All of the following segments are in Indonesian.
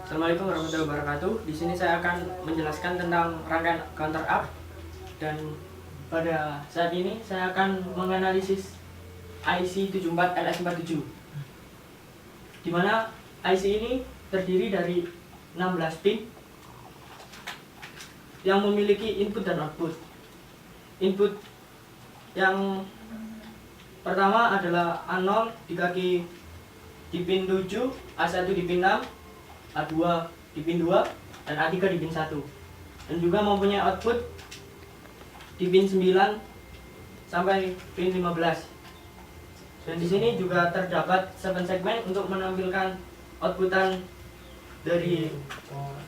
Assalamualaikum warahmatullahi wabarakatuh. Di sini saya akan menjelaskan tentang rangkaian counter up, dan pada saat ini saya akan menganalisis IC 74LS47, di mana IC ini terdiri dari 16 pin yang memiliki input dan output. Input yang pertama adalah A0 di kaki di pin 7, A1 di pin 6, A2 di pin 2, dan A3 di pin 1. Dan juga mempunyai output di pin 9 sampai pin 15. Dan di sini juga terdapat 7 segmen untuk menampilkan outputan dari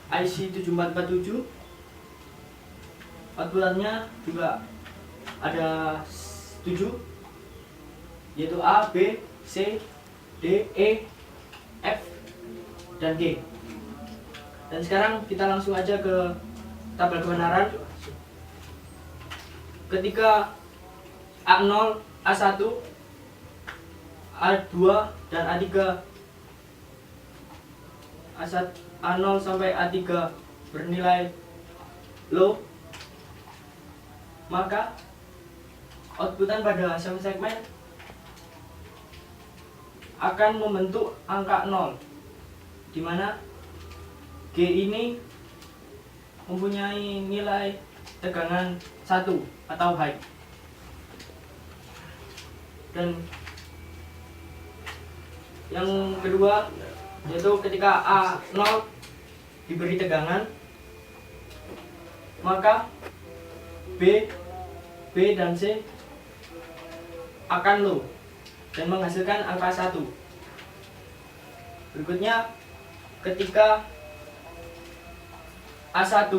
IC 7447. Outputannya juga ada 7, yaitu A, B, C, D, E, F, dan G. Dan sekarang kita langsung aja ke tabel kebenaran. Ketika A0, A1, A2, dan A3, A0 sampai A3 bernilai low, maka outputan pada segmen akan membentuk angka 0, di mana G ini mempunyai nilai tegangan 1 atau high. Dan yang kedua yaitu ketika A0 diberi tegangan, maka B, dan C akan low dan menghasilkan angka 1. Berikutnya ketika A1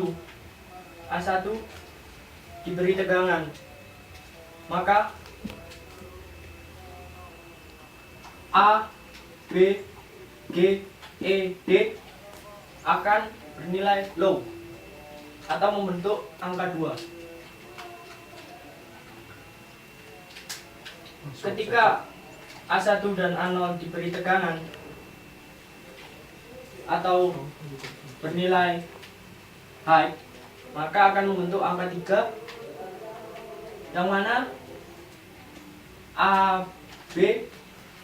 diberi tegangan, maka A, B, G, E, D akan bernilai low atau membentuk angka 2. Ketika A1 dan A0 diberi tegangan atau bernilai high, maka akan membentuk angka 3, yang mana A, B,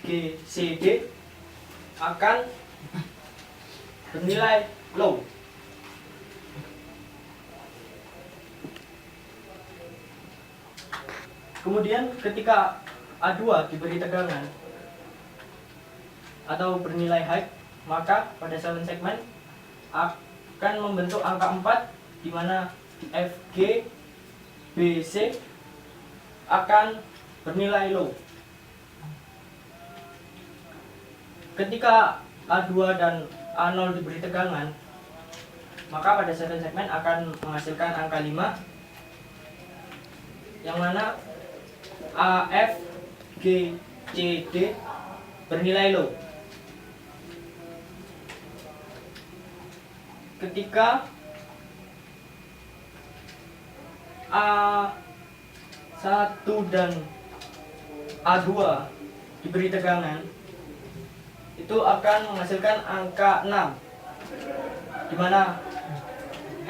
G, C, D akan bernilai low. Kemudian ketika A2 diberi tegangan atau bernilai high, maka pada 7 segmen akan membentuk angka 4, di mana F, G, B, C akan bernilai low. Ketika A2 dan A0 diberi tegangan, maka pada 7 segmen akan menghasilkan angka 5, yang mana A, F, G, C, D bernilai low. Ketika A1 dan A2 diberi tegangan, itu akan menghasilkan angka 6, di mana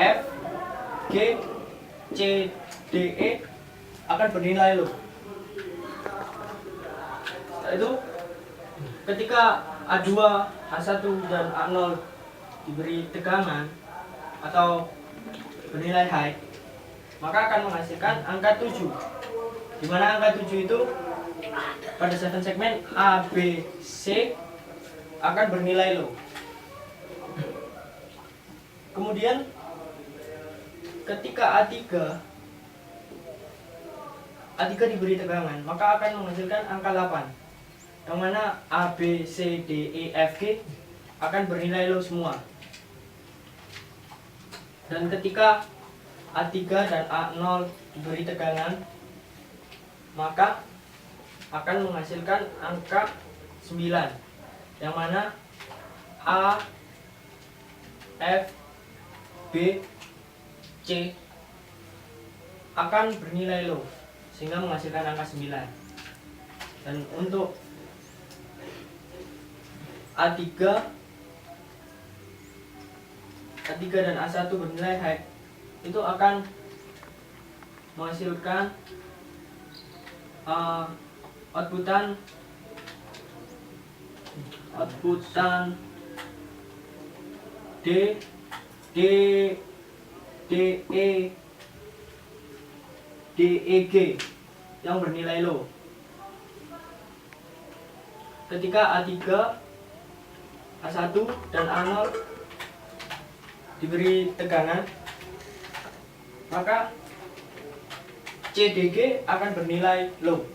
F, G, C, D, E akan bernilai low. Setelah itu ketika A2, A1, dan A0 diberi tegangan atau bernilai high, maka akan menghasilkan angka 7, di mana angka 7 itu pada 7 segmen A, B, C akan bernilai low. Kemudian ketika A3 diberi tegangan, maka akan menghasilkan angka 8, yang mana A, B, C, D, E, F, G akan bernilai low semua. Dan ketika A3 dan A0 diberi tegangan, maka akan menghasilkan angka 9, yang mana A, F, B, C akan bernilai low sehingga menghasilkan angka 9. Dan untuk A3 A3 dan A1 bernilai high, itu akan menghasilkan outputan D D D E G yang bernilai low. Ketika A3, A1 dan A0 diberi tegangan, maka CDG akan bernilai low.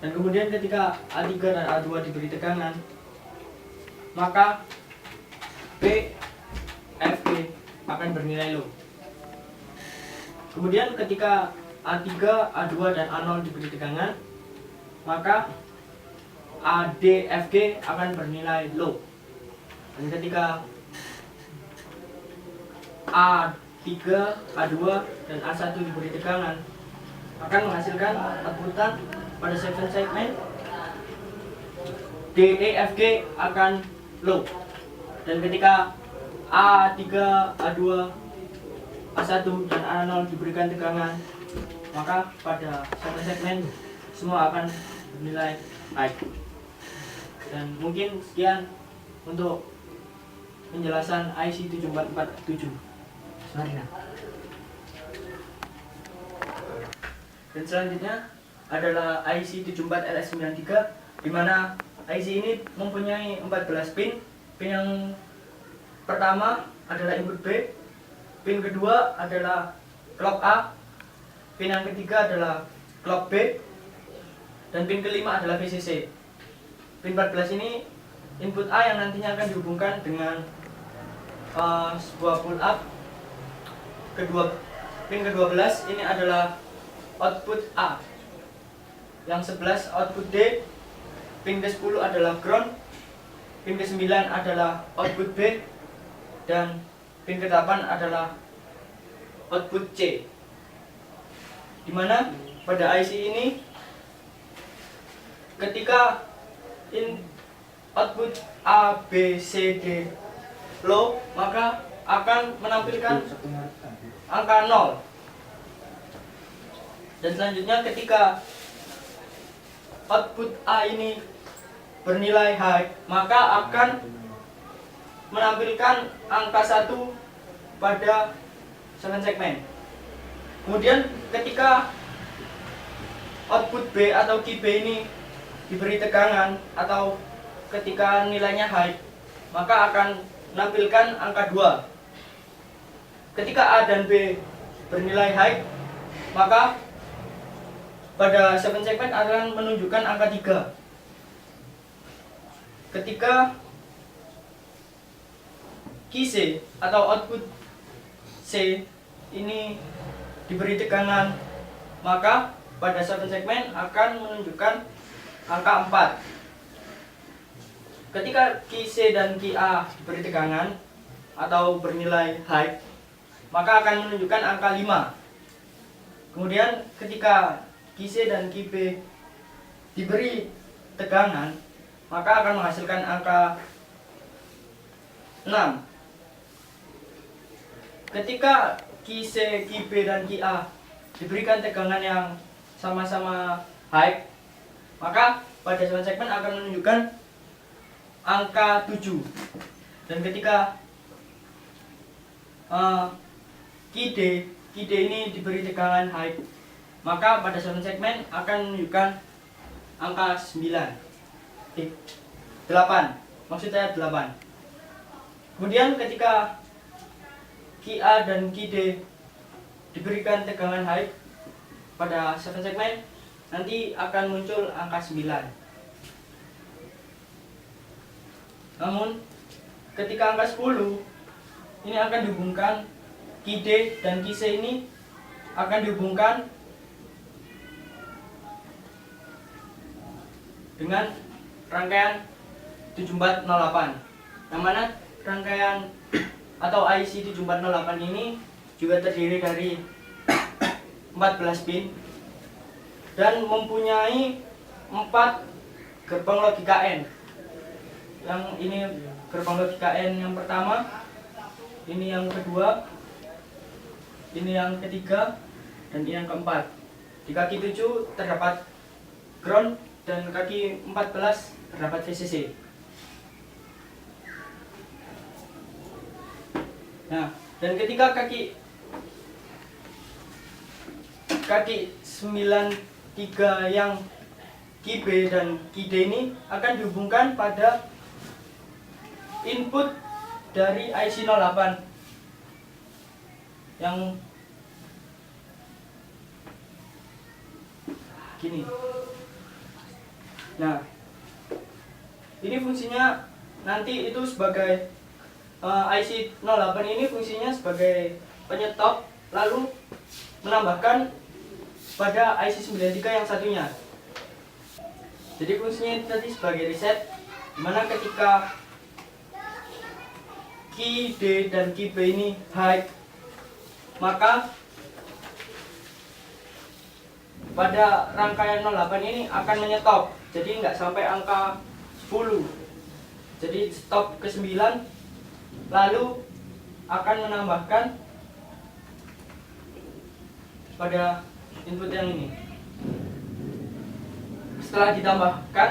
Dan kemudian ketika A3 dan A2 diberi tegangan, maka BFG akan bernilai low. Kemudian ketika A3, A2 dan A0 diberi tegangan, maka ADFG akan bernilai low. Dan ketika A3, A2 dan A1 diberi tegangan, akan menghasilkan outputan pada segmen DEFG akan low. Dan ketika A3, A2, A1 dan A0 diberikan tegangan, maka pada segmen semua akan bernilai high. Dan mungkin sekian untuk penjelasan IC 7447. Selanjutnya. Dan selanjutnya adalah IC 74LS93, di mana IC ini mempunyai 14 pin. Pin yang pertama adalah input B, pin kedua adalah clock A, pin yang ketiga adalah clock B, dan pin kelima adalah VCC. Pin 14 ini input A yang nantinya akan dihubungkan dengan sebuah pull up. Pin ke-12 ini adalah output A. Yang 11 output D. Pin ke-10 adalah ground. Pin ke-9 adalah output B. Dan pin ke-8 adalah output C. Dimana pada IC ini ketika output A, B, C, D low, maka akan menampilkan angka 0. Dan selanjutnya ketika output A ini bernilai high, maka akan menampilkan angka 1 pada segmen. Kemudian ketika output B atau key B ini diberi tegangan atau ketika nilainya high, maka akan menampilkan angka 2. Ketika A dan B bernilai high, maka pada segmen akan menunjukkan angka 3. Ketika key C atau output C ini diberi tegangan, maka pada segmen akan menunjukkan angka 4. Ketika key C dan key A diberi tegangan atau bernilai high, maka akan menunjukkan angka 5. Kemudian ketika key C dan key B diberi tegangan, maka akan menghasilkan angka 6. Ketika key C, key B dan key A diberikan tegangan yang sama-sama high, maka pada segmen akan menunjukkan angka 7. Dan ketika key D ini diberi tegangan high, maka pada segmen akan menunjukkan angka 8. Maksud saya 8. Kemudian ketika key A dan key D diberikan tegangan high pada segmen, nanti akan muncul angka 9. Namun ketika angka 10 ini akan dihubungkan, key D dan key C ini akan dihubungkan dengan rangkaian 7408, yang mana rangkaian atau IC 7408 ini juga terdiri dari 14 pin dan mempunyai 4 gerbang logika N. Yang ini gerbang logika N yang pertama ini yang kedua, ini yang ketiga, dan ini yang keempat. Di kaki 7 terdapat ground dan kaki 14 terdapat VCC. Nah, dan ketika kaki 93 yang Ki B dan Ki D ini akan dihubungkan pada input dari IC 08 yang gini. Nah, ini fungsinya nanti itu sebagai IC 08 ini fungsinya sebagai penyetop, lalu menambahkan pada IC 93 yang satunya. Jadi fungsinya itu tadi sebagai reset, dimana ketika Ki D dan Ki B ini high, maka pada rangkaian 08 ini akan menyetop, jadi nggak sampai angka 10, jadi stop ke 9, lalu akan menambahkan pada input yang ini. Setelah ditambahkan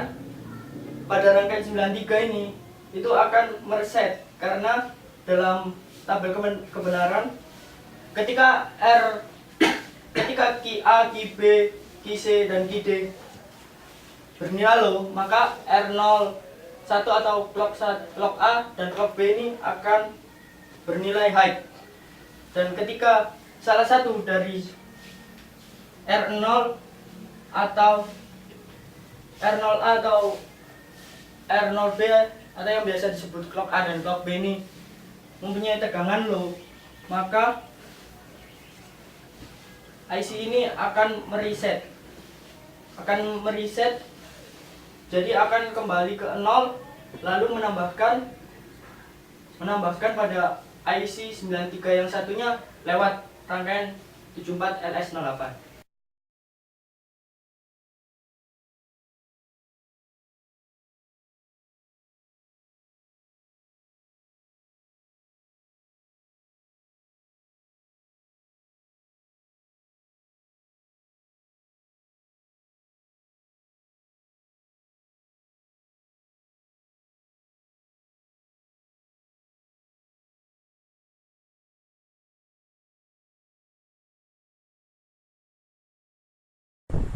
pada rangkaian 93 ini, itu akan mereset, karena dalam tabel kebenaran ketika Ki A, Ki B, Ki C, dan Ki D bernilai low, maka R01 atau clock A dan clock B ini akan bernilai high. Dan ketika salah satu dari R0 atau R0A atau R0B atau yang biasa disebut clock A dan clock B ini mempunyai tegangan low, maka IC ini akan mereset, jadi akan kembali ke 0, lalu menambahkan pada IC 93 yang satunya lewat rangkaian 74 LS08.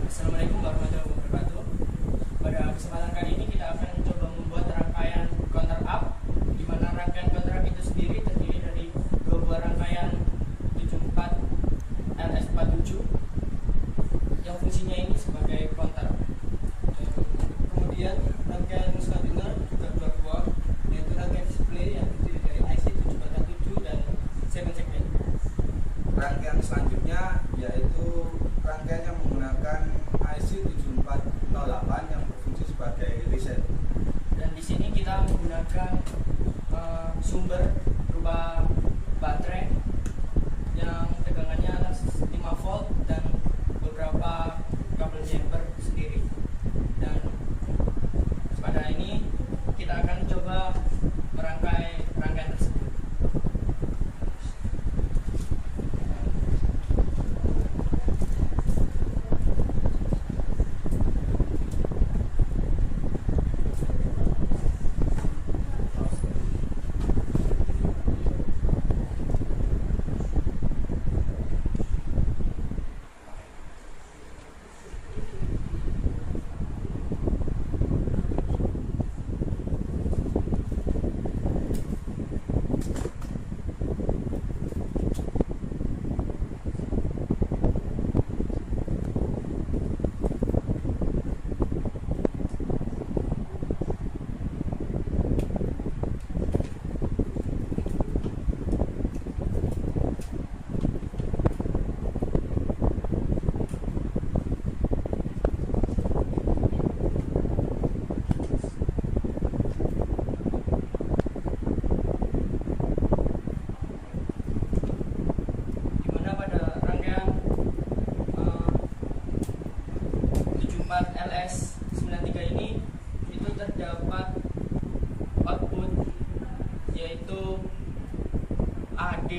Assalamualaikum warahmatullahi wabarakatuh. Pada kesempatan kali ini kita akan mencoba membuat rangkaian counter up, di mana rangkaian counter up itu sendiri terdiri dari dua buah rangkaian 74 LS47 yang fungsinya ini sebagai counter. Kemudian rangkaian selanjutnya juga dua buah, yaitu rangkaian display yang terdiri dari IC 747 dan 7 segment. Rangkaian selanjutnya yaitu rangkaian yang menggunakan IC 7408 yang berfungsi sebagai reset. Dan di sini kita menggunakan sumber berupa baterai yang tegangannya 5 volt dan beberapa kabel jumper sendiri. Dan pada ini kita akan coba merangkai rangkaian tersebut.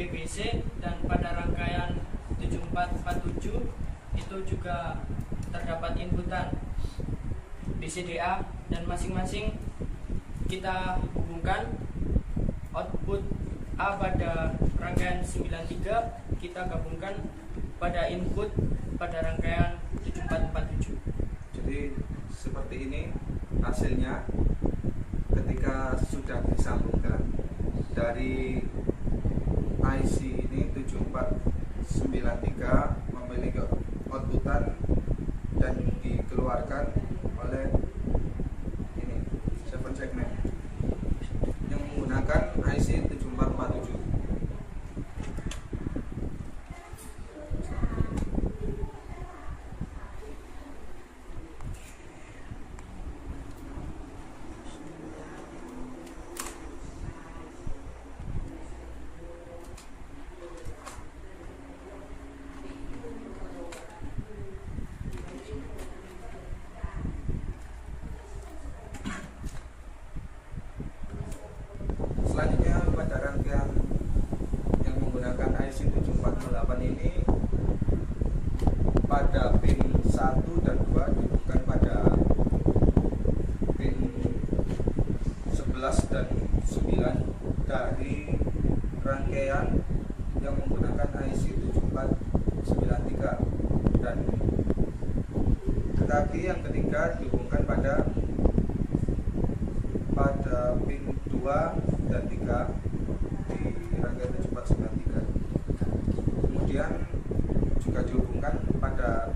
BBC, dan pada rangkaian 7447 itu juga terdapat inputan BCDA, dan masing-masing kita hubungkan output A pada rangkaian 93 kita gabungkan pada input pada rangkaian 7447. Jadi seperti ini hasilnya ketika sudah disambungkan dari IC ini 7493 memiliki outputan dan dikeluarkan oleh ini 7 segmen yang menggunakan IC 7447. Selanjutnya pada rangkaian yang menggunakan IC 7408 ini pada pin 1 dan 2 dihubungkan pada pin 11 dan 9 dari rangkaian yang menggunakan IC 7493, dan kaki yang ketiga dihubungkan pada pin 2 dan 3 di rangkaian 7493. Kemudian juga dihubungkan pada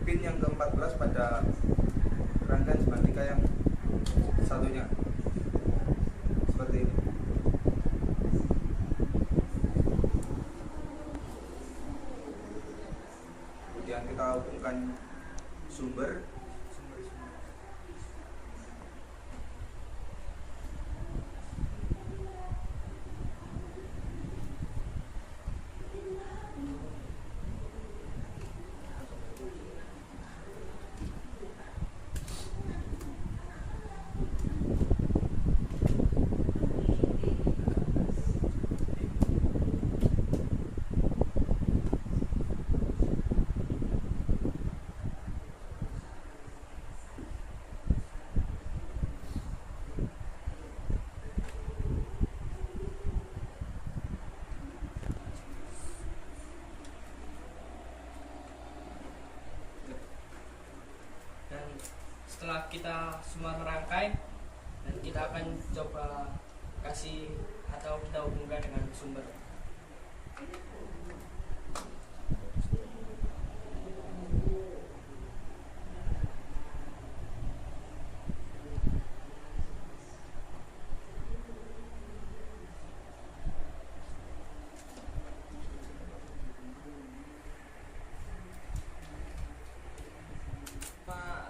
pin yang ke-14 pada rangkaian 93 yang satunya. Seperti ini. Kemudian kita hubungkan sumber. Setelah kita semua merangkai, dan kita akan coba kasih atau kita hubungkan dengan sumber.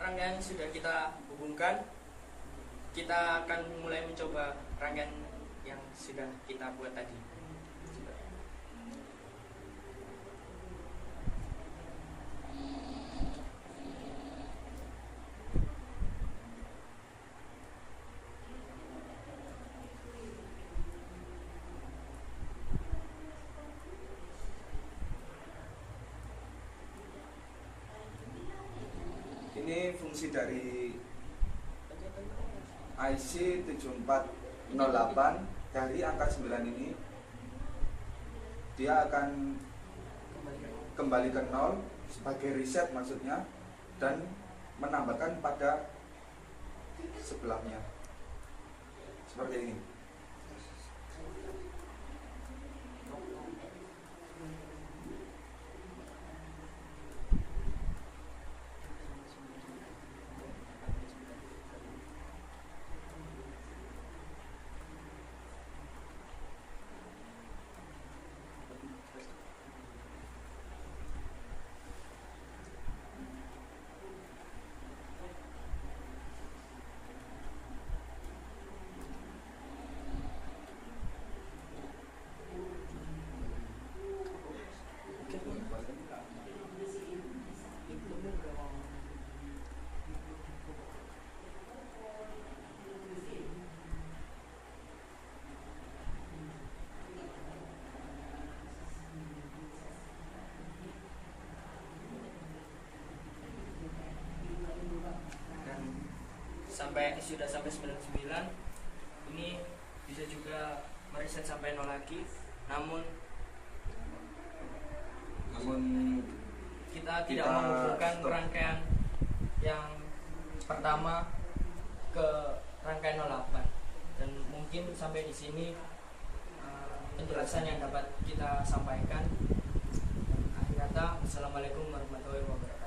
Rangkaian sudah kita hubungkan, kita akan mulai mencoba rangkaian yang sudah kita buat tadi. Ini fungsi dari IC 7408 dari angka 9 ini. Dia akan kembali ke 0 sebagai reset maksudnya, dan menambahkan pada sebelahnya. Seperti ini. sudah sampai 99, ini bisa juga mereset sampai 0 lagi. Namun kita tidak menghubungkan stop. rangkaian yang pertama ke rangkaian 08. Dan mungkin sampai di sini penjelasan yang dapat kita sampaikan. Akhir kata, Assalamualaikum warahmatullahi wabarakatuh.